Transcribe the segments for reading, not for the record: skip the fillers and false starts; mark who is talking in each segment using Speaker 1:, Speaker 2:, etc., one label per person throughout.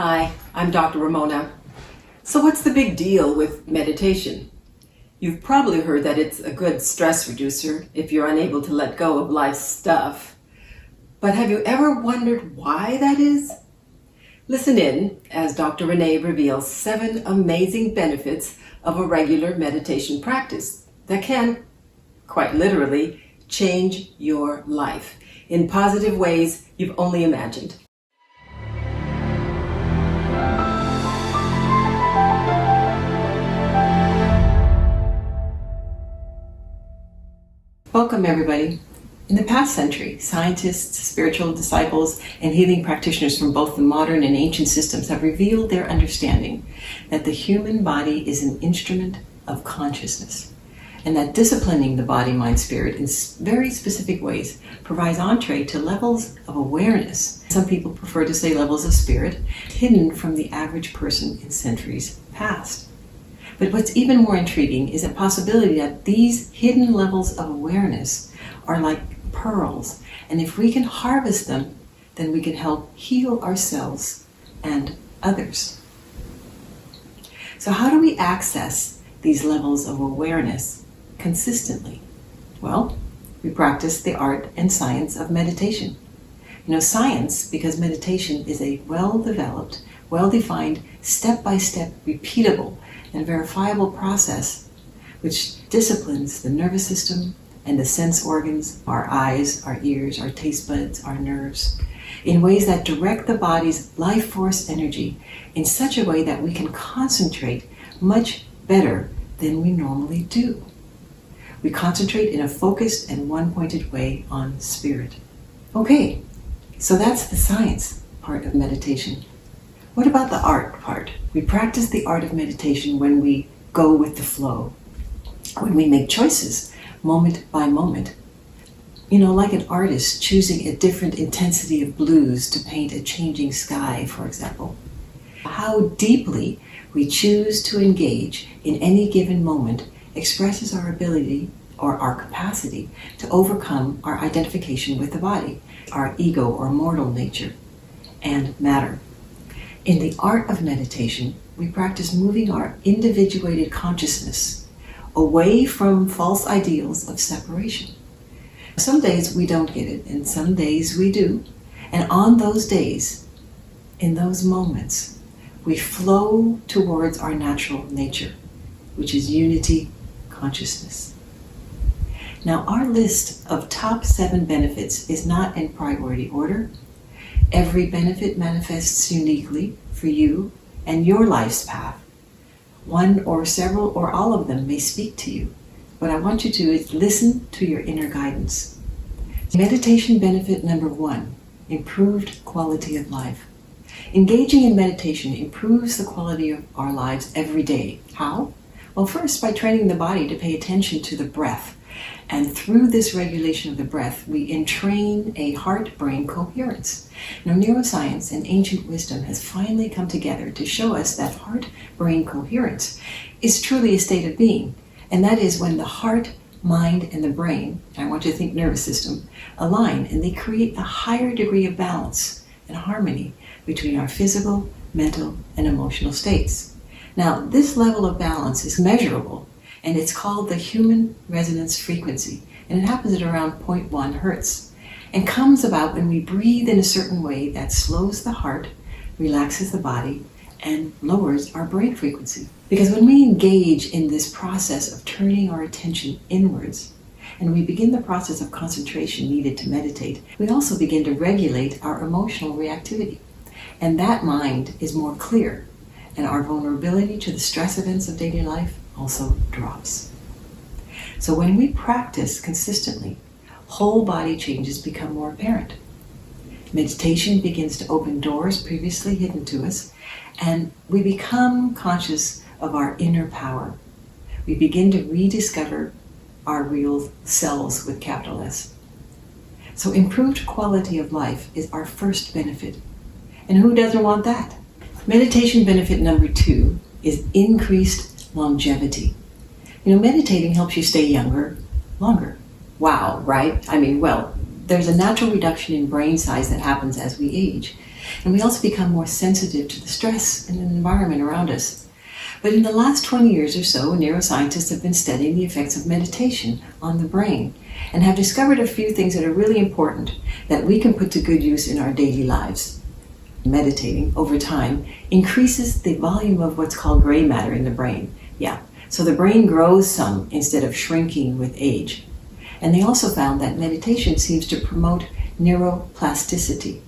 Speaker 1: Hi, I'm Dr. Ramona. So what's the big deal with meditation? You've probably heard that it's a good stress reducer if you're unable to let go of life's stuff. But have you ever wondered why that is? Listen in as Dr. Renee reveals 7 amazing benefits of a regular meditation practice that can, quite literally, change your life in positive ways you've only imagined. Welcome, everybody. In the past century, scientists, spiritual disciples, and healing practitioners from both the modern and ancient systems have revealed their understanding that the human body is an instrument of consciousness, and that disciplining the body, mind, spirit in very specific ways provides entree to levels of awareness. Some people prefer to say levels of spirit, hidden from the average person in centuries past. But what's even more intriguing is the possibility that these hidden levels of awareness are like pearls, and if we can harvest them, then we can help heal ourselves and others. So how do we access these levels of awareness consistently? Well, we practice the art and science of meditation. Science, because meditation is a well-developed, well-defined, step-by-step, repeatable, and verifiable process which disciplines the nervous system and the sense organs, our eyes, our ears, our taste buds, our nerves, in ways that direct the body's life force energy in such a way that we can concentrate much better than we normally do. We concentrate in a focused and one-pointed way on spirit. Okay, so that's the science part of meditation. What about the art part? We practice the art of meditation when we go with the flow, when we make choices moment by moment. Like an artist choosing a different intensity of blues to paint a changing sky, for example. How deeply we choose to engage in any given moment expresses our ability or our capacity to overcome our identification with the body, our ego or mortal nature, and matter. In the art of meditation, we practice moving our individuated consciousness away from false ideals of separation. Some days we don't get it, and some days we do. And on those days, in those moments, we flow towards our natural nature, which is unity consciousness. Now, our list of top 7 benefits is not in priority order. Every benefit manifests uniquely for you and your life's path. One or several or all of them may speak to you. What I want you to do is listen to your inner guidance. Meditation benefit number 1, improved quality of life. Engaging in meditation improves the quality of our lives every day. How? Well, first, by training the body to pay attention to the breath. And through this regulation of the breath, we entrain a heart-brain coherence. Neuroscience and ancient wisdom has finally come together to show us that heart-brain coherence is truly a state of being. And that is when the heart, mind, and the brain, I want you to think nervous system, align, and they create a higher degree of balance and harmony between our physical, mental, and emotional states. Now, this level of balance is measurable, and it's called the human resonance frequency, and it happens at around 0.1 hertz, and comes about when we breathe in a certain way that slows the heart, relaxes the body, and lowers our brain frequency. Because when we engage in this process of turning our attention inwards, and we begin the process of concentration needed to meditate, we also begin to regulate our emotional reactivity, and that mind is more clear, and our vulnerability to the stress events of daily life also drops. So when we practice consistently, whole body changes become more apparent. Meditation begins to open doors previously hidden to us, and we become conscious of our inner power. We begin to rediscover our real selves with capital S. So improved quality of life is our first benefit. And who doesn't want that? Meditation benefit number 2 is increased longevity. Meditating helps you stay younger, longer. Wow, right? There's a natural reduction in brain size that happens as we age. And we also become more sensitive to the stress in the environment around us. But in the last 20 years or so, neuroscientists have been studying the effects of meditation on the brain and have discovered a few things that are really important that we can put to good use in our daily lives. Meditating over time increases the volume of what's called gray matter in the brain. So the brain grows some instead of shrinking with age. And they also found that meditation seems to promote neuroplasticity.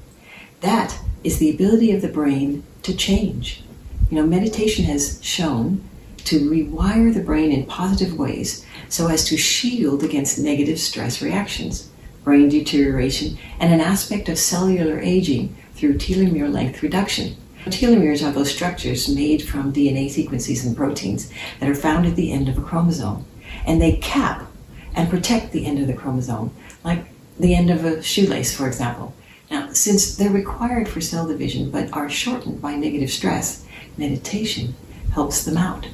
Speaker 1: That is the ability of the brain to change. Meditation has shown to rewire the brain in positive ways so as to shield against negative stress reactions, brain deterioration, and an aspect of cellular aging through telomere length reduction. Telomeres are those structures made from DNA sequences and proteins that are found at the end of a chromosome. And they cap and protect the end of the chromosome, like the end of a shoelace, for example. Now, since they're required for cell division but are shortened by negative stress, meditation helps them out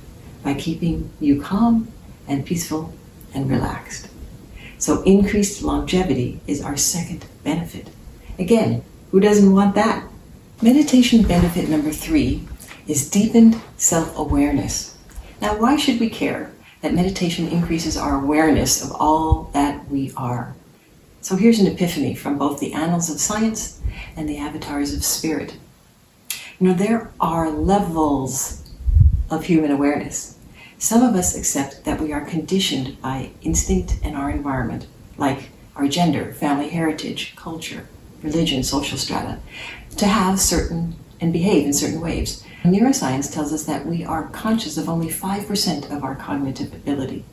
Speaker 1: by keeping you calm and peaceful and relaxed. So increased longevity is our second benefit. Again, who doesn't want that? Meditation benefit number 3 is deepened self-awareness. Now, why should we care that meditation increases our awareness of all that we are? So here's an epiphany from both the annals of science and the avatars of spirit. There are levels of human awareness. Some of us accept that we are conditioned by instinct and our environment, like our gender, family heritage, culture, religion, social strata, to have certain and behave in certain ways. Neuroscience tells us that we are conscious of only 5% of our cognitive ability.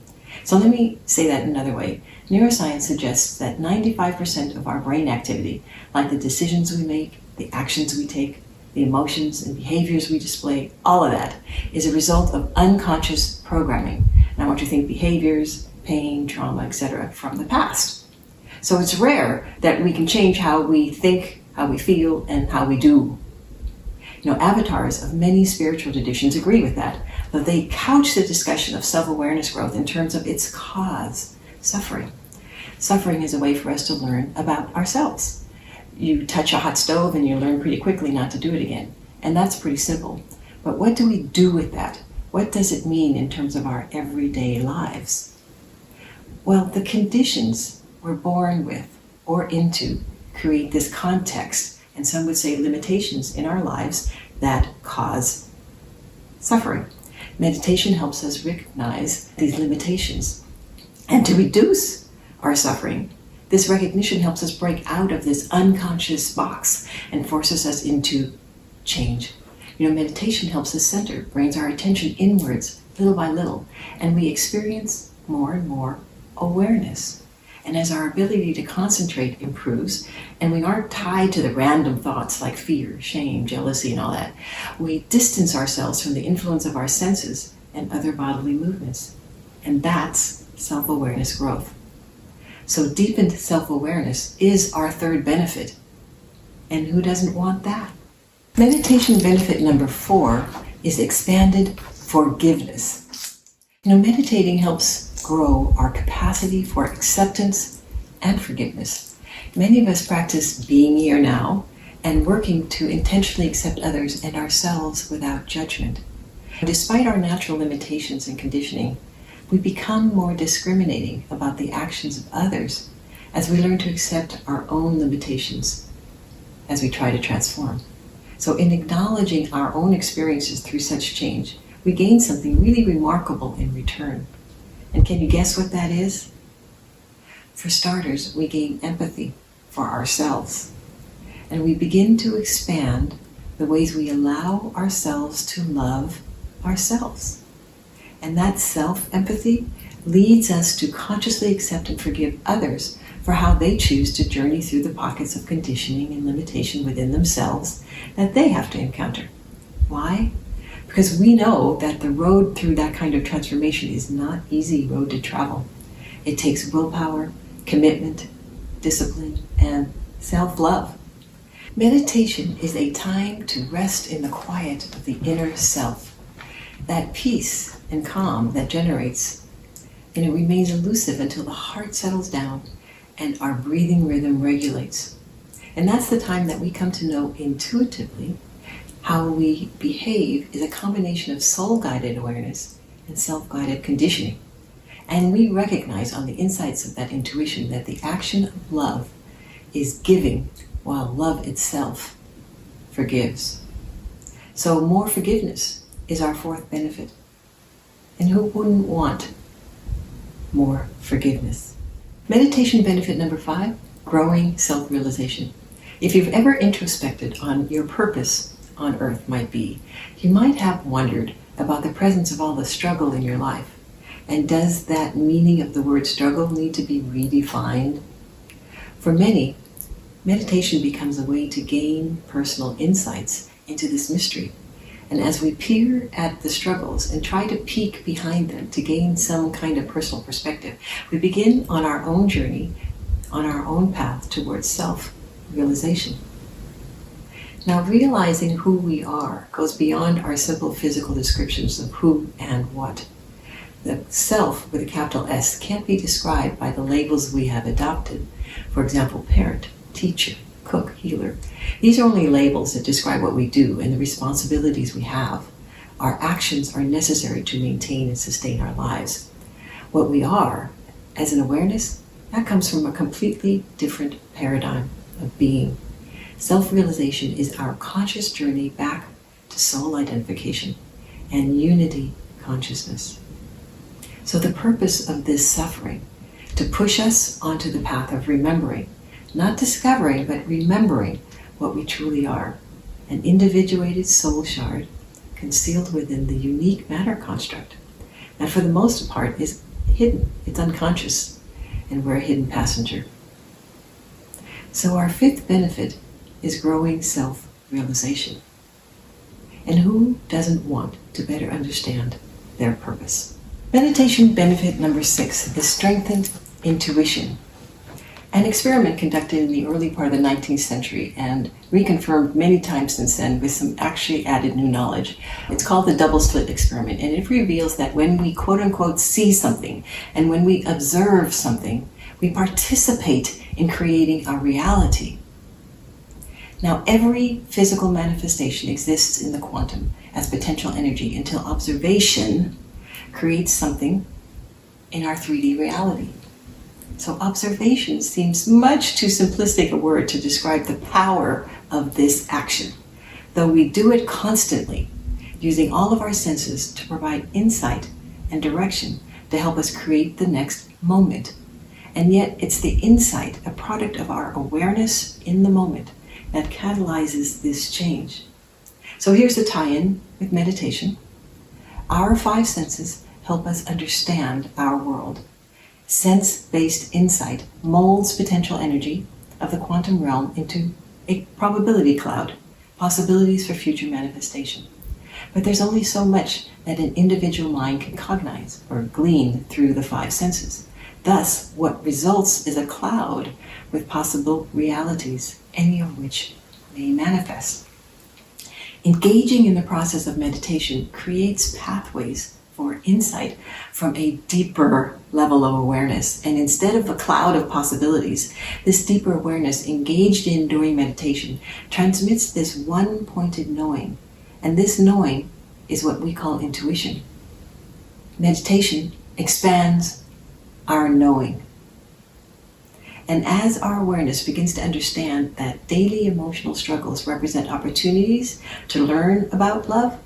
Speaker 1: So let me say that another way. Neuroscience suggests that 95% of our brain activity, like the decisions we make, the actions we take, the emotions and behaviors we display, all of that is a result of unconscious programming. And I want you to think behaviors, pain, trauma, etc. from the past. So it's rare that we can change how we think, how we feel, and how we do. Avatars of many spiritual traditions agree with that, but they couch the discussion of self-awareness growth in terms of its cause, suffering. Suffering is a way for us to learn about ourselves. You touch a hot stove and you learn pretty quickly not to do it again. And that's pretty simple. But what do we do with that? What does it mean in terms of our everyday lives? Well, the conditions we're born with or into create this context, and some would say limitations in our lives that cause suffering. Meditation helps us recognize these limitations and to reduce our suffering. This recognition helps us break out of this unconscious box and forces us into change. Meditation helps us center, brings our attention inwards little by little, and we experience more and more awareness. And as our ability to concentrate improves, and we aren't tied to the random thoughts like fear, shame, jealousy, and all that, we distance ourselves from the influence of our senses and other bodily movements. And that's self-awareness growth. So deepened self-awareness is our third benefit. And who doesn't want that? Meditation benefit number 4 is expanded forgiveness. Meditating helps grow our capacity for acceptance and forgiveness. Many of us practice being here now and working to intentionally accept others and ourselves without judgment. Despite our natural limitations and conditioning, we become more discriminating about the actions of others as we learn to accept our own limitations as we try to transform. So in acknowledging our own experiences through such change, we gain something really remarkable in return. And can you guess what that is? For starters, we gain empathy for ourselves. And we begin to expand the ways we allow ourselves to love ourselves. And that self-empathy leads us to consciously accept and forgive others for how they choose to journey through the pockets of conditioning and limitation within themselves that they have to encounter. Why? Because we know that the road through that kind of transformation is not an easy road to travel. It takes willpower, commitment, discipline, and self-love. Meditation is a time to rest in the quiet of the inner self. That peace and calm that generates, remains elusive until the heart settles down and our breathing rhythm regulates. And that's the time that we come to know intuitively how we behave is a combination of soul-guided awareness and self-guided conditioning. And we recognize on the insights of that intuition that the action of love is giving while love itself forgives. So more forgiveness is our fourth benefit. And who wouldn't want more forgiveness? Meditation benefit number 5, growing self-realization. If you've ever introspected on your purpose on earth might be, you might have wondered about the presence of all the struggle in your life. And does that meaning of the word struggle need to be redefined? For many, meditation becomes a way to gain personal insights into this mystery. And as we peer at the struggles and try to peek behind them to gain some kind of personal perspective, we begin on our own journey, on our own path towards self-realization. Now, realizing who we are goes beyond our simple physical descriptions of who and what. The self with a capital S can't be described by the labels we have adopted. For example, parent, teacher, cook, healer. These are only labels that describe what we do and the responsibilities we have. Our actions are necessary to maintain and sustain our lives. What we are, as an awareness, that comes from a completely different paradigm of being. Self-realization is our conscious journey back to soul identification and unity consciousness. So the purpose of this suffering, to push us onto the path of remembering, not discovering, but remembering what we truly are, an individuated soul shard concealed within the unique matter construct that for the most part is hidden, it's unconscious, and we're a hidden passenger. So our fifth benefit is growing self-realization. And who doesn't want to better understand their purpose? Meditation benefit number 6 is strengthened intuition. An experiment conducted in the early part of the 19th century and reconfirmed many times since then with some actually added new knowledge. It's called the double slit experiment, and it reveals that when we quote-unquote see something and when we observe something, we participate in creating a reality. Now, every physical manifestation exists in the quantum as potential energy until observation creates something in our 3D reality. So observation seems much too simplistic a word to describe the power of this action, though we do it constantly, using all of our senses to provide insight and direction to help us create the next moment. And yet it's the insight, a product of our awareness in the moment, that catalyzes this change. So here's the tie-in with meditation. Our 5 senses help us understand our world. Sense-based insight molds potential energy of the quantum realm into a probability cloud, possibilities for future manifestation. But there's only so much that an individual mind can cognize or glean through the 5 senses. Thus, what results is a cloud with possible realities, any of which may manifest. Engaging in the process of meditation creates pathways for insight from a deeper level of awareness. And instead of a cloud of possibilities, this deeper awareness engaged in during meditation transmits this one-pointed knowing. And this knowing is what we call intuition. Meditation expands our knowing. And as our awareness begins to understand that daily emotional struggles represent opportunities to learn about love,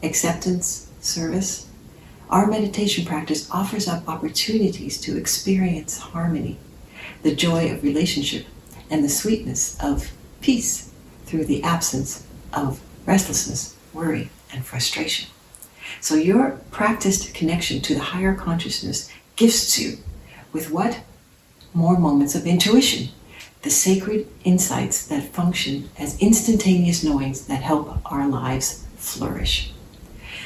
Speaker 1: acceptance, service, our meditation practice offers up opportunities to experience harmony, the joy of relationship, and the sweetness of peace through the absence of restlessness, worry, and frustration. So your practiced connection to the higher consciousness gifts you with what? More moments of intuition, the sacred insights that function as instantaneous knowings that help our lives flourish.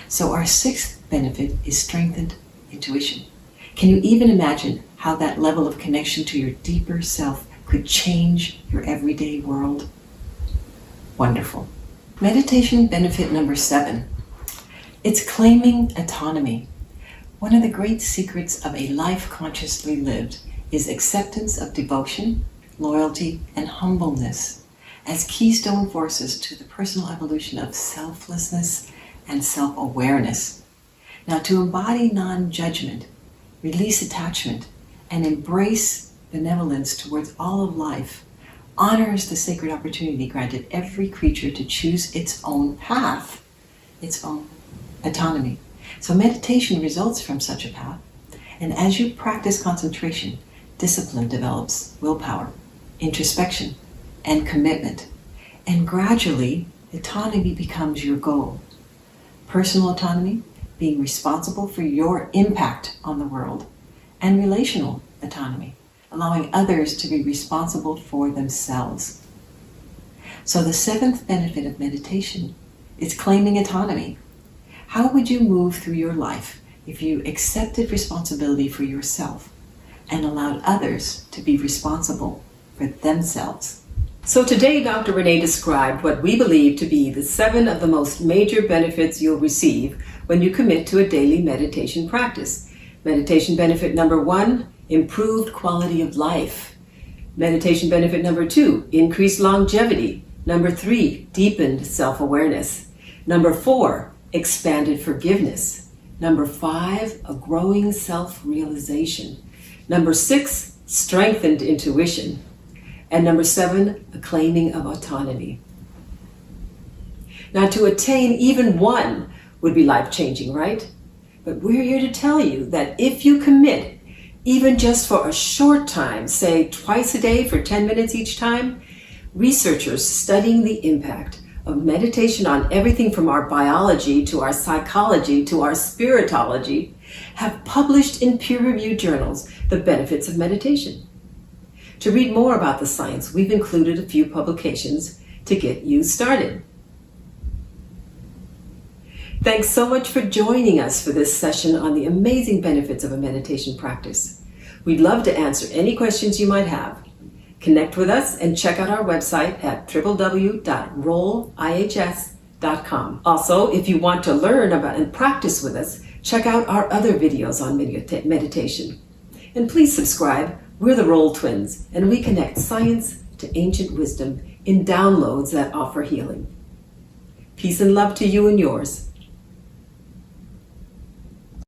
Speaker 1: So our 6th benefit is strengthened intuition. Can you even imagine how that level of connection to your deeper self could change your everyday world? Wonderful. Meditation benefit number 7. It's claiming autonomy. One of the great secrets of a life consciously lived is acceptance of devotion, loyalty, and humbleness. as keystone forces to the personal evolution of selflessness and self-awareness. Now, to embody non-judgment, release attachment, and embrace benevolence towards all of life honors the sacred opportunity granted every creature to choose its own path, its own autonomy. So meditation results from such a path, and as you practice concentration, discipline develops willpower, introspection, and commitment. And gradually, autonomy becomes your goal. Personal autonomy, being responsible for your impact on the world, and relational autonomy, allowing others to be responsible for themselves. So the seventh benefit of meditation is claiming autonomy. How would you move through your life if you accepted responsibility for yourself and allowed others to be responsible for themselves?
Speaker 2: So today, Dr. Renee described what we believe to be the 7 of the most major benefits you'll receive when you commit to a daily meditation practice. Meditation benefit number 1, improved quality of life. Meditation benefit number 2, increased longevity. Number 3, deepened self-awareness. Number 4, expanded forgiveness. Number 5, a growing self-realization. Number 6, strengthened intuition. And number 7, a claiming of autonomy. Now, to attain even one would be life-changing, right? But we're here to tell you that if you commit, even just for a short time, say twice a day for 10 minutes each time, researchers studying the impact of meditation on everything from our biology to our psychology to our spiritology have published in peer-reviewed journals the benefits of meditation. To read more about the science, we've included a few publications to get you started. Thanks so much for joining us for this session on the amazing benefits of a meditation practice. We'd love to answer any questions you might have. Connect with us and check out our website at www.rollihs.com. Also, if you want to learn about and practice with us, check out our other videos on meditation. And please subscribe. We're the Roll Twins, and we connect science to ancient wisdom in downloads that offer healing. Peace and love to you and yours.